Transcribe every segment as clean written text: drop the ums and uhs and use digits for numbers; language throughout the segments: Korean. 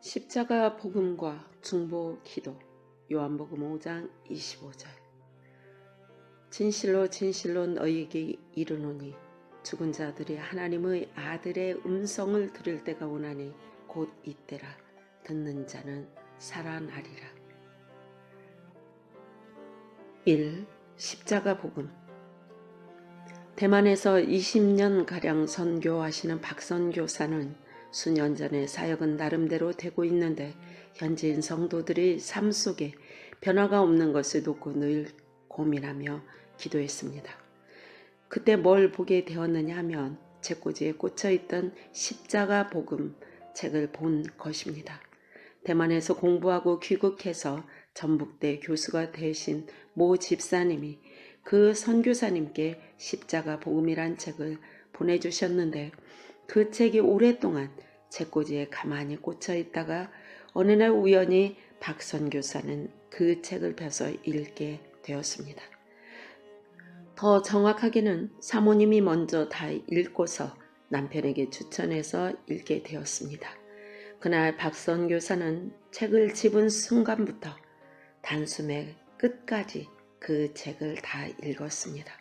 십자가 복음과 중보 기도. 요한복음 5장 25절. 진실로 진실로 너희에게 이르노니 죽은 자들이 하나님의 아들의 음성을 들을 때가 오나니 곧 이때라. 듣는 자는 살아나리라. 1. 십자가 복음. 대만에서 20년가량 선교하시는 박선교사는 수년 전에 사역은 나름대로 되고 있는데 현지인 성도들이 삶 속에 변화가 없는 것을 놓고 늘 고민하며 기도했습니다. 그때 뭘 보게 되었느냐 하면 책꽂이에 꽂혀있던 십자가 복음 책을 본 것입니다. 대만에서 공부하고 귀국해서 전북대 교수가 되신 모 집사님이 그 선교사님께 십자가 복음이란 책을 보내주셨는데 그 책이 오랫동안 책꽂이에 가만히 꽂혀 있다가 어느 날 우연히 박 선교사는 그 책을 펴서 읽게 되었습니다. 더 정확하게는 사모님이 먼저 다 읽고서 남편에게 추천해서 읽게 되었습니다. 그날 박 선교사는 책을 집은 순간부터 단숨에 끝까지 그 책을 다 읽었습니다.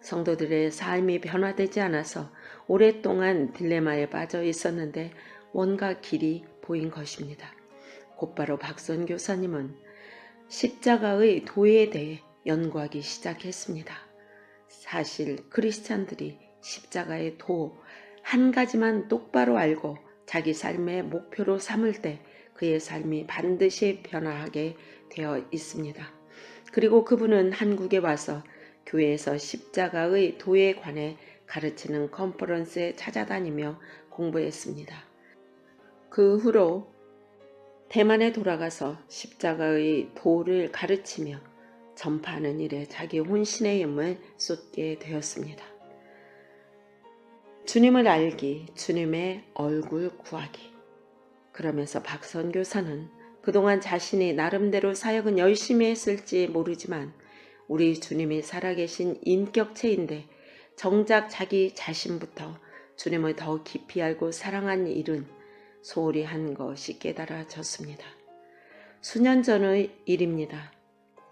성도들의 삶이 변화되지 않아서 오랫동안 딜레마에 빠져 있었는데 뭔가 길이 보인 것입니다. 곧바로 박 선교사님은 십자가의 도에 대해 연구하기 시작했습니다. 사실 크리스찬들이 십자가의 도 한 가지만 똑바로 알고 자기 삶의 목표로 삼을 때 그의 삶이 반드시 변화하게 되어 있습니다. 그리고 그분은 한국에 와서 교회에서 십자가의 도에 관해 가르치는 컨퍼런스에 찾아다니며 공부했습니다. 그 후로 대만에 돌아가서 십자가의 도를 가르치며 전파하는 일에 자기 혼신의 힘을 쏟게 되었습니다. 주님을 알기, 주님의 얼굴 구하기. 그러면서 박 선교사는 그동안 자신이 나름대로 사역은 열심히 했을지 모르지만 우리 주님이 살아계신 인격체인데 정작 자기 자신부터 주님을 더 깊이 알고 사랑한 일은 소홀히 한 것이 깨달아졌습니다. 수년 전의 일입니다.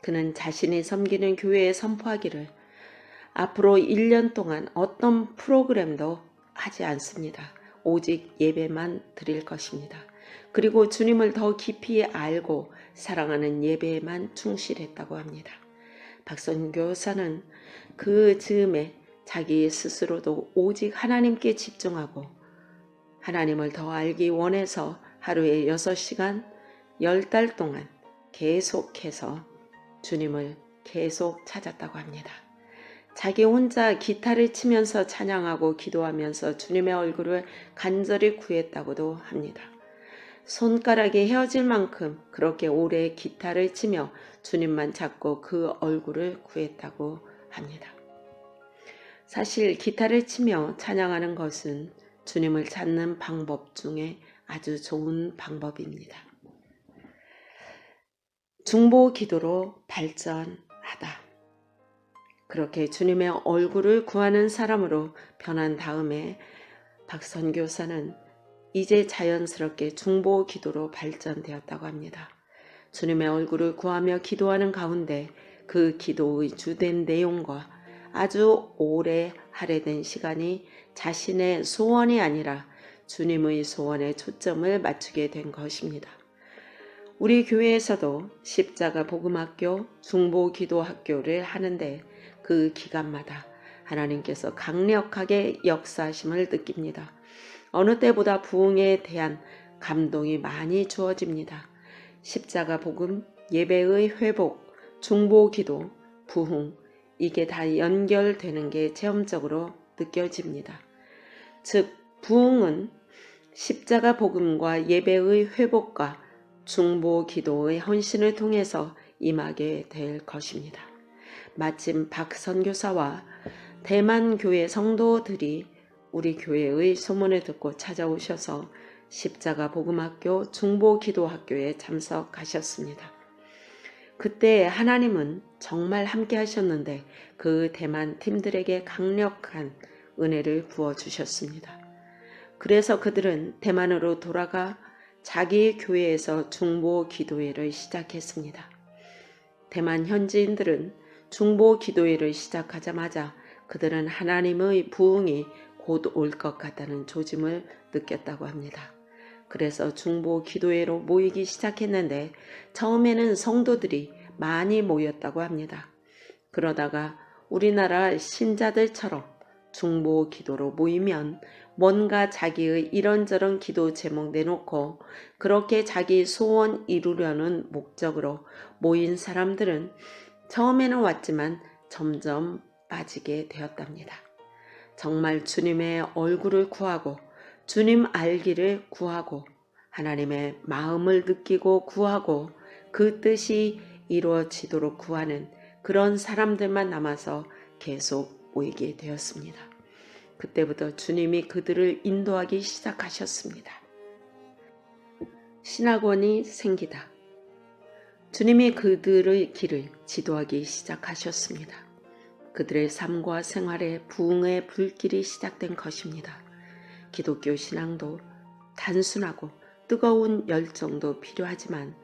그는 자신이 섬기는 교회에 선포하기를 앞으로 1년 동안 어떤 프로그램도 하지 않습니다. 오직 예배만 드릴 것입니다. 그리고 주님을 더 깊이 알고 사랑하는 예배에만 충실했다고 합니다. 박 선교사는 그 즈음에 자기 스스로도 오직 하나님께 집중하고 하나님을 더 알기 원해서 하루에 6시간 10달 동안 계속해서 주님을 계속 찾았다고 합니다. 자기 혼자 기타를 치면서 찬양하고 기도하면서 주님의 얼굴을 간절히 구했다고도 합니다. 손가락이 헤어질 만큼 그렇게 오래 기타를 치며 주님만 찾고 그 얼굴을 구했다고 합니다. 사실 기타를 치며 찬양하는 것은 주님을 찾는 방법 중에 아주 좋은 방법입니다. 중보 기도로 발전하다. 그렇게 주님의 얼굴을 구하는 사람으로 변한 다음에 박 선교사는 이제 자연스럽게 중보 기도로 발전되었다고 합니다. 주님의 얼굴을 구하며 기도하는 가운데 그 기도의 주된 내용과 아주 오래 할애된 시간이 자신의 소원이 아니라 주님의 소원에 초점을 맞추게 된 것입니다. 우리 교회에서도 십자가 복음학교, 중보 기도학교를 하는데 그 기간마다 하나님께서 강력하게 역사하심을 느낍니다. 어느 때보다 부흥에 대한 감동이 많이 주어집니다. 십자가 복음, 예배의 회복, 중보 기도, 부흥, 이게 다 연결되는 게 체험적으로 느껴집니다. 즉, 부흥은 십자가 복음과 예배의 회복과 중보 기도의 헌신을 통해서 임하게 될 것입니다. 마침 박 선교사와 대만 교회 성도들이 우리 교회의 소문을 듣고 찾아오셔서 십자가 복음학교 중보 기도학교에 참석하셨습니다. 그때 하나님은 정말 함께 하셨는데 그 대만 팀들에게 강력한 은혜를 부어주셨습니다. 그래서 그들은 대만으로 돌아가 자기 교회에서 중보 기도회를 시작했습니다. 대만 현지인들은 중보 기도회를 시작하자마자 그들은 하나님의 부흥이 곧 올 것 같다는 조짐을 느꼈다고 합니다. 그래서 중보 기도회로 모이기 시작했는데 처음에는 성도들이 많이 모였다고 합니다. 그러다가 우리나라 신자들처럼 중보 기도로 모이면 뭔가 자기의 이런저런 기도 제목 내놓고 그렇게 자기 소원 이루려는 목적으로 모인 사람들은 처음에는 왔지만 점점 빠지게 되었답니다. 정말 주님의 얼굴을 구하고 주님 알기를 구하고 하나님의 마음을 느끼고 구하고 그 뜻이 이루어지도록 구하는 그런 사람들만 남아서 계속 모이게 되었습니다. 그때부터 주님이 그들을 인도하기 시작하셨습니다. 신학원이 생기다. 주님이 그들의 길을 지도하기 시작하셨습니다. 그들의 삶과 생활에 부흥의 불길이 시작된 것입니다. 기독교 신앙도 단순하고 뜨거운 열정도 필요하지만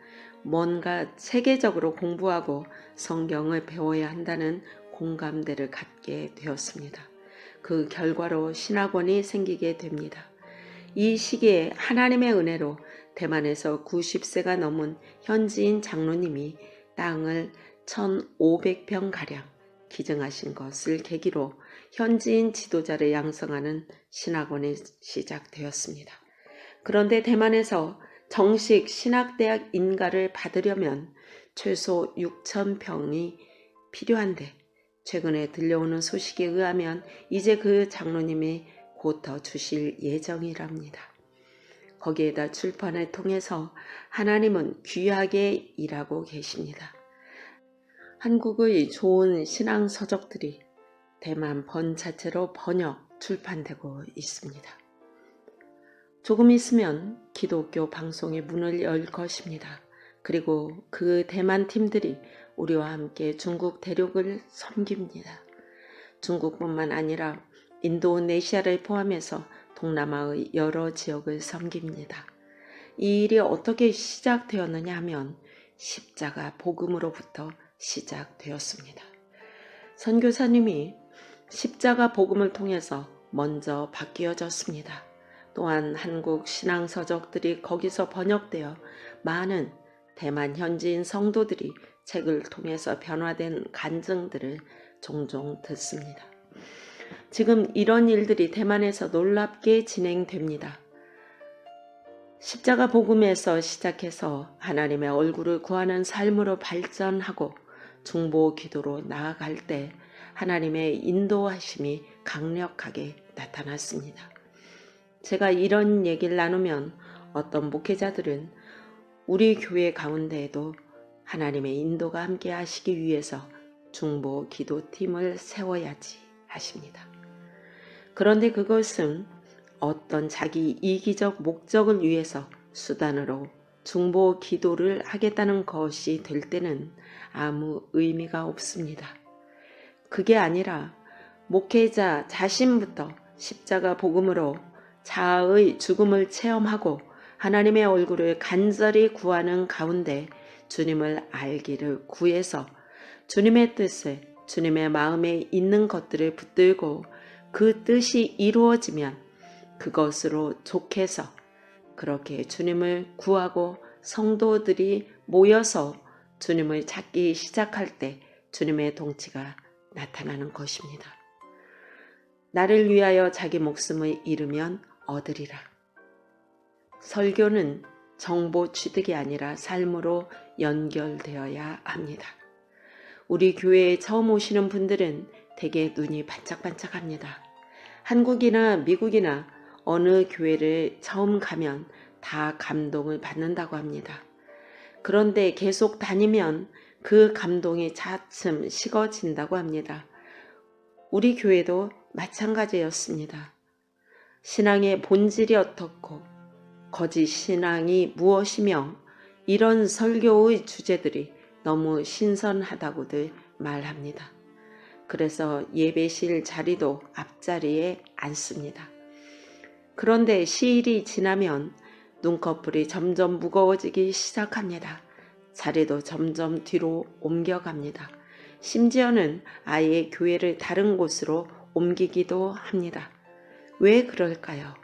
뭔가 세계적으로 공부하고 성경을 배워야 한다는 공감대를 갖게 되었습니다. 그 결과로 신학원이 생기게 됩니다. 이 시기에 하나님의 은혜로 대만에서 90세가 넘은 현지인 장로님이 땅을 1,500평가량 기증하신 것을 계기로 현지인 지도자를 양성하는 신학원이 시작되었습니다. 그런데 대만에서 정식 신학대학 인가를 받으려면 최소 6,000평이 필요한데 최근에 들려오는 소식에 의하면 이제 그 장로님이 곧 더 주실 예정이랍니다. 거기에다 출판을 통해서 하나님은 귀하게 일하고 계십니다. 한국의 좋은 신앙 서적들이 대만 번자체로 번역, 출판되고 있습니다. 조금 있으면 기독교 방송의 문을 열 것입니다. 그리고 그 대만 팀들이 우리와 함께 중국 대륙을 섬깁니다. 중국뿐만 아니라 인도네시아를 포함해서 동남아의 여러 지역을 섬깁니다. 이 일이 어떻게 시작되었느냐 하면 십자가 복음으로부터 시작되었습니다. 선교사님이 십자가 복음을 통해서 먼저 바뀌어졌습니다. 또한 한국 신앙서적들이 거기서 번역되어 많은 대만 현지인 성도들이 책을 통해서 변화된 간증들을 종종 듣습니다. 지금 이런 일들이 대만에서 놀랍게 진행됩니다. 십자가 복음에서 시작해서 하나님의 얼굴을 구하는 삶으로 발전하고 중보 기도로 나아갈 때 하나님의 인도하심이 강력하게 나타났습니다. 제가 이런 얘기를 나누면 어떤 목회자들은 우리 교회 가운데에도 하나님의 인도가 함께 하시기 위해서 중보 기도팀을 세워야지 하십니다. 그런데 그것은 어떤 자기 이기적 목적을 위해서 수단으로 중보 기도를 하겠다는 것이 될 때는 아무 의미가 없습니다. 그게 아니라 목회자 자신부터 십자가 복음으로 자아의 죽음을 체험하고 하나님의 얼굴을 간절히 구하는 가운데 주님을 알기를 구해서 주님의 뜻을 주님의 마음에 있는 것들을 붙들고 그 뜻이 이루어지면 그것으로 족해서 그렇게 주님을 구하고 성도들이 모여서 주님을 찾기 시작할 때 주님의 통치가 나타나는 것입니다. 나를 위하여 자기 목숨을 잃으면 얻으리라. 설교는 정보 취득이 아니라 삶으로 연결되어야 합니다. 우리 교회에 처음 오시는 분들은 되게 눈이 반짝반짝합니다. 한국이나 미국이나 어느 교회를 처음 가면 다 감동을 받는다고 합니다. 그런데 계속 다니면 그 감동이 차츰 식어진다고 합니다. 우리 교회도 마찬가지였습니다. 신앙의 본질이 어떻고 거짓 신앙이 무엇이며 이런 설교의 주제들이 너무 신선하다고들 말합니다. 그래서 예배실 자리도 앞자리에 앉습니다. 그런데 시일이 지나면 눈꺼풀이 점점 무거워지기 시작합니다. 자리도 점점 뒤로 옮겨갑니다. 심지어는 아예 교회를 다른 곳으로 옮기기도 합니다. 왜 그럴까요?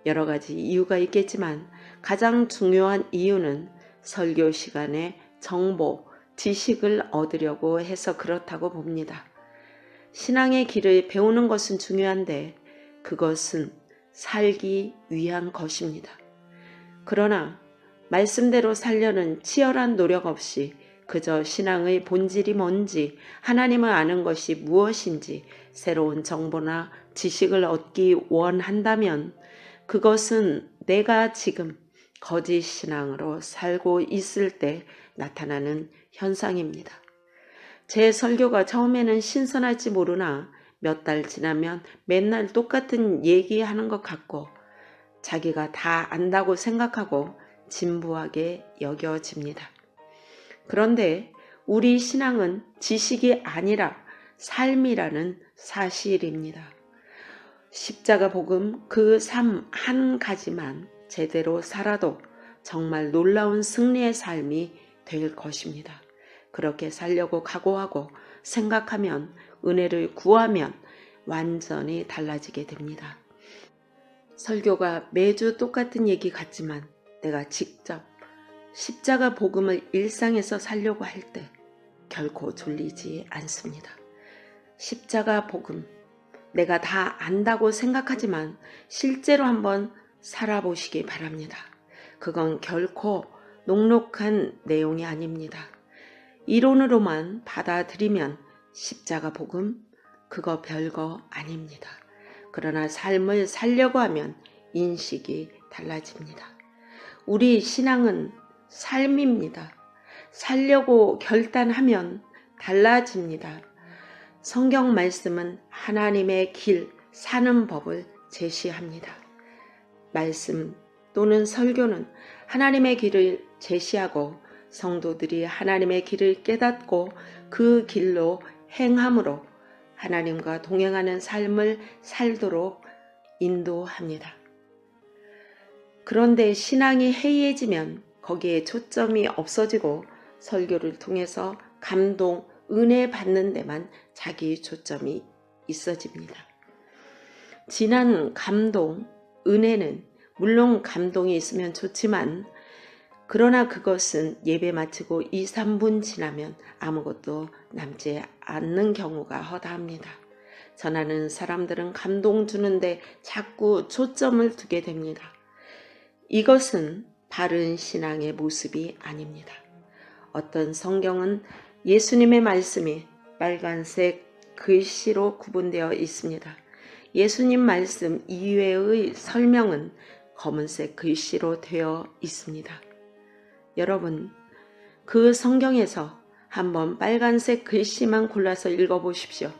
여러 가지 이유가 있겠지만 가장 중요한 이유는 설교 시간에 정보, 지식을 얻으려고 해서 그렇다고 봅니다. 신앙의 길을 배우는 것은 중요한데 그것은 살기 위한 것입니다. 그러나 말씀대로 살려는 치열한 노력 없이 그저 신앙의 본질이 뭔지, 하나님을 아는 것이 무엇인지 새로운 정보나 지식을 얻기 원한다면 그것은 내가 지금 거짓 신앙으로 살고 있을 때 나타나는 현상입니다. 제 설교가 처음에는 신선할지 모르나 몇 달 지나면 맨날 똑같은 얘기하는 것 같고 자기가 다 안다고 생각하고 진부하게 여겨집니다. 그런데 우리 신앙은 지식이 아니라 삶이라는 사실입니다. 십자가 복음 그 삶 한 가지만 제대로 살아도 정말 놀라운 승리의 삶이 될 것입니다. 그렇게 살려고 각오하고 생각하면 은혜를 구하면 완전히 달라지게 됩니다. 설교가 매주 똑같은 얘기 같지만 내가 직접 십자가 복음을 일상에서 살려고 할 때 결코 졸리지 않습니다. 십자가 복음, 내가 다 안다고 생각하지만 실제로 한번 살아보시기 바랍니다. 그건 결코 녹록한 내용이 아닙니다. 이론으로만 받아들이면 십자가 복음, 그거 별거 아닙니다. 그러나 삶을 살려고 하면 인식이 달라집니다. 우리 신앙은 삶입니다. 살려고 결단하면 달라집니다. 성경 말씀은 하나님의 길, 사는 법을 제시합니다. 말씀 또는 설교는 하나님의 길을 제시하고 성도들이 하나님의 길을 깨닫고 그 길로 행함으로 하나님과 동행하는 삶을 살도록 인도합니다. 그런데 신앙이 해이해지면 거기에 초점이 없어지고 설교를 통해서 감동, 은혜 받는 데만 자기 초점이 있어집니다. 진한 감동, 은혜는 물론 감동이 있으면 좋지만 그러나 그것은 예배 마치고 2, 3분 지나면 아무것도 남지 않는 경우가 허다합니다. 전하는 사람들은 감동 주는데 자꾸 초점을 두게 됩니다. 이것은 바른 신앙의 모습이 아닙니다. 어떤 성경은 예수님의 말씀이 빨간색 글씨로 구분되어 있습니다. 예수님 말씀 이외의 설명은 검은색 글씨로 되어 있습니다. 여러분, 그 성경에서 한번 빨간색 글씨만 골라서 읽어보십시오.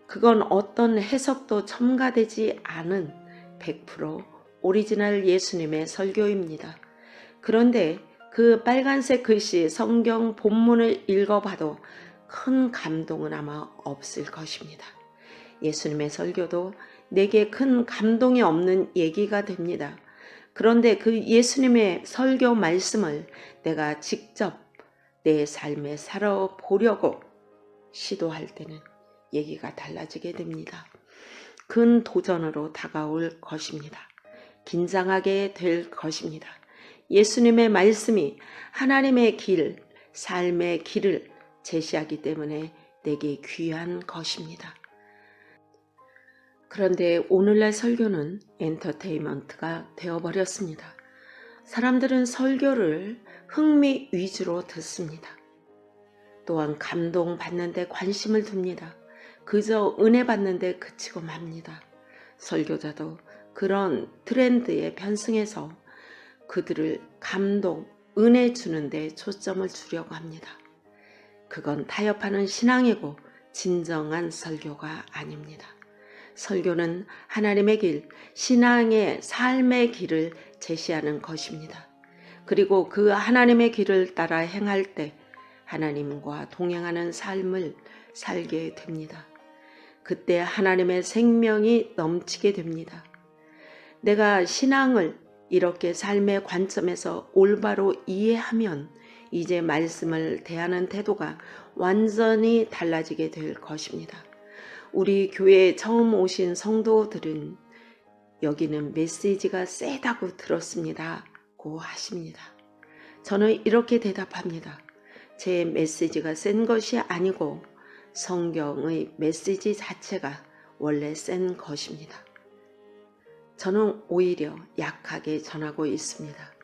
그건 어떤 해석도 첨가되지 않은 100% 오리지널 예수님의 설교입니다. 그런데 그 빨간색 글씨 성경 본문을 읽어봐도 큰 감동은 아마 없을 것입니다. 예수님의 설교도 내게 큰 감동이 없는 얘기가 됩니다. 그런데 그 예수님의 설교 말씀을 내가 직접 내 삶에 살아보려고 시도할 때는 얘기가 달라지게 됩니다. 큰 도전으로 다가올 것입니다. 긴장하게 될 것입니다. 예수님의 말씀이 하나님의 길, 삶의 길을 제시하기 때문에 내게 귀한 것입니다. 그런데 오늘날 설교는 엔터테인먼트가 되어버렸습니다. 사람들은 설교를 흥미 위주로 듣습니다. 또한 감동받는 데 관심을 둡니다. 그저 은혜 받는 데 그치고 맙니다. 설교자도 그런 트렌드에 편승해서 그들을 감동, 은혜 주는 데 초점을 주려고 합니다. 그건 타협하는 신앙이고 진정한 설교가 아닙니다. 설교는 하나님의 길, 신앙의 삶의 길을 제시하는 것입니다. 그리고 그 하나님의 길을 따라 행할 때 하나님과 동행하는 삶을 살게 됩니다. 그때 하나님의 생명이 넘치게 됩니다. 내가 신앙을 이렇게 삶의 관점에서 올바로 이해하면 이제 말씀을 대하는 태도가 완전히 달라지게 될 것입니다. 우리 교회에 처음 오신 성도들은 여기는 메시지가 세다고 들었습니다 고 하십니다. 저는 이렇게 대답합니다. 제 메시지가 센 것이 아니고 성경의 메시지 자체가 원래 센 것입니다. 저는 오히려 약하게 전하고 있습니다.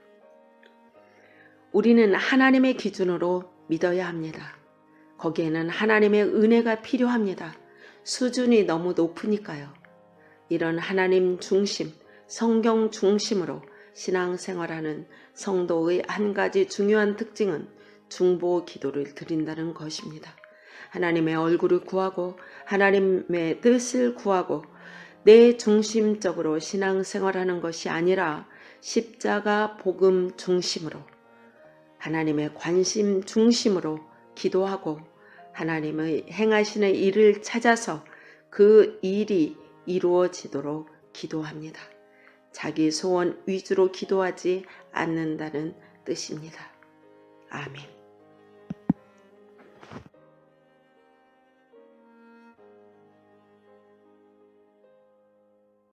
우리는 하나님의 기준으로 믿어야 합니다. 거기에는 하나님의 은혜가 필요합니다. 수준이 너무 높으니까요. 이런 하나님 중심, 성경 중심으로 신앙생활하는 성도의 한 가지 중요한 특징은 중보 기도를 드린다는 것입니다. 하나님의 얼굴을 구하고 하나님의 뜻을 구하고 내 중심적으로 신앙생활하는 것이 아니라 십자가 복음 중심으로 하나님의 관심 중심으로 기도하고 하나님의 행하시는 일을 찾아서 그 일이 이루어지도록 기도합니다. 자기 소원 위주로 기도하지 않는다는 뜻입니다. 아멘.